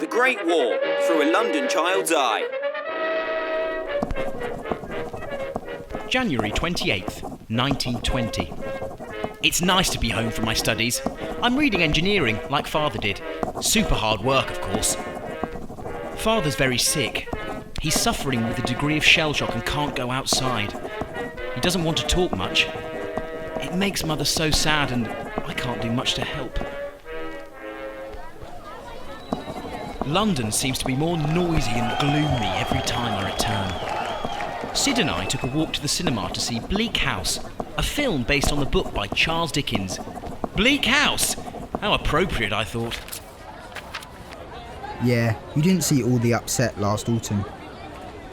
The Great War, through a London child's eye. January 28th, 1920. It's nice to be home from my studies. I'm reading engineering, like Father did. Super hard work, of course. Father's very sick. He's suffering with a degree of shell shock and can't go outside. He doesn't want to talk much. It makes Mother so sad and I can't do much to help. London seems to be more noisy and gloomy every time I return. Sid and I took a walk to the cinema to see Bleak House, a film based on the book by Charles Dickens. Bleak House! How appropriate, I thought. Yeah, you didn't see all the upset last autumn.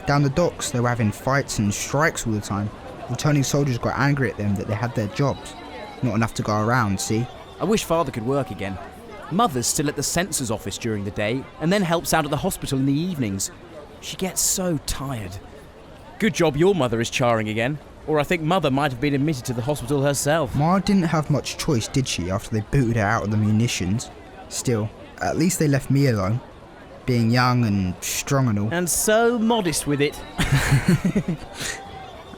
Down the docks, they were having fights and strikes all the time. Returning soldiers got angry at them that they had their jobs. Not enough to go around, see? I wish Father could work again. Mother's still at the censor's office during the day and then helps out at the hospital in the evenings. She gets so tired. Good job your mother is charring again, or I think Mother might have been admitted to the hospital herself. Ma didn't have much choice, did she, after they booted her out of the munitions? Still, at least they left me alone, being young and strong and all. And so modest with it.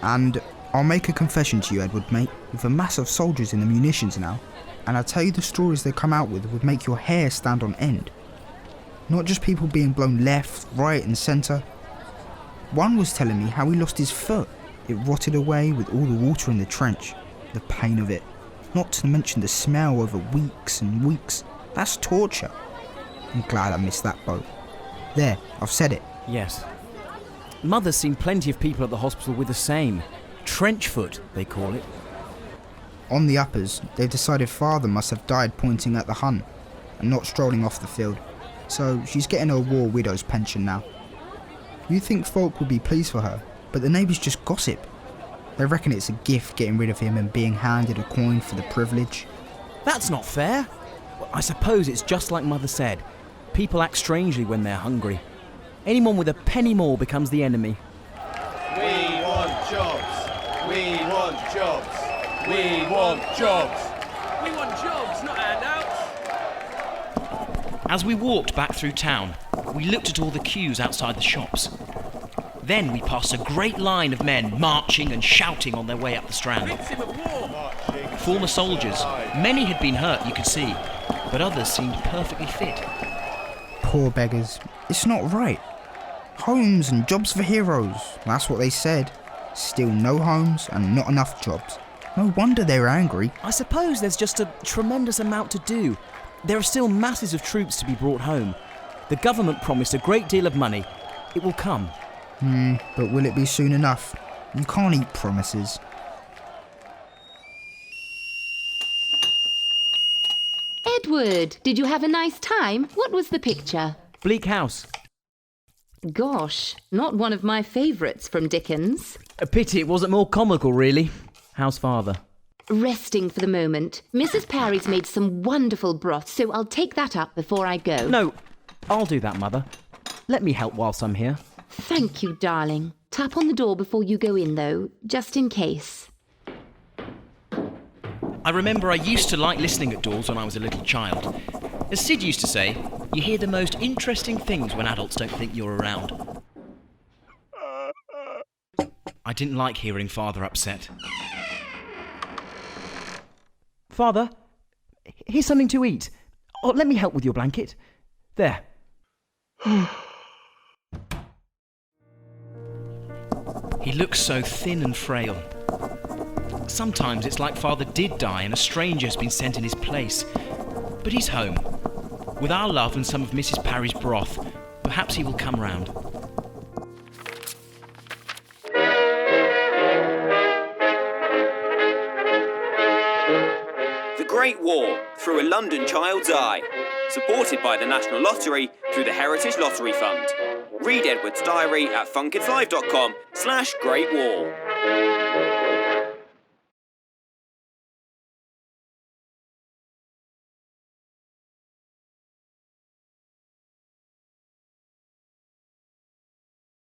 And I'll make a confession to you, Edward, mate. With a mass of soldiers in the munitions now, and I tell you the stories they come out with would make your hair stand on end. Not just people being blown left, right and centre. One was telling me how he lost his foot. It rotted away with all the water in the trench. The pain of it. Not to mention the smell over weeks and weeks. That's torture. I'm glad I missed that boat. There, I've said it. Yes. Mother's seen plenty of people at the hospital with the same. Trench foot, they call it. On the uppers, they've decided Father must have died pointing at the Hun and not strolling off the field. So she's getting her war widow's pension now. You'd think folk would be pleased for her, but the neighbours just gossip. They reckon it's a gift getting rid of him and being handed a coin for the privilege. That's not fair. Well, I suppose it's just like Mother said. People act strangely when they're hungry. Anyone with a penny more becomes the enemy. We want jobs. We want jobs. We want jobs. We want jobs, not handouts. As we walked back through town, we looked at all the queues outside the shops. Then we passed a great line of men marching and shouting on their way up the Strand. Victim of war. Former soldiers. Many had been hurt, you could see, but others seemed perfectly fit. Poor beggars. It's not right. Homes and jobs for heroes. That's what they said. Still no homes and not enough jobs. No wonder they were angry. I suppose there's just a tremendous amount to do. There are still masses of troops to be brought home. The government promised a great deal of money. It will come. But will it be soon enough? You can't eat promises. Edward, did you have a nice time? What was the picture? Bleak House. Gosh, not one of my favourites from Dickens. A pity it wasn't more comical, really. How's Father? Resting for the moment. Mrs. Parry's made some wonderful broth, so I'll take that up before I go. No, I'll do that, Mother. Let me help whilst I'm here. Thank you, darling. Tap on the door before you go in, though, just in case. I remember I used to like listening at doors when I was a little child. As Sid used to say, you hear the most interesting things when adults don't think you're around. I didn't like hearing Father upset. Father, here's something to eat. Oh, let me help with your blanket. There. He looks so thin and frail. Sometimes it's like Father did die and a stranger's been sent in his place. But he's home. With our love and some of Mrs. Parry's broth, perhaps he will come round. The Great War, through a London child's eye. Supported by the National Lottery through the Heritage Lottery Fund. Read Edward's diary at funkidslive.com/Great War.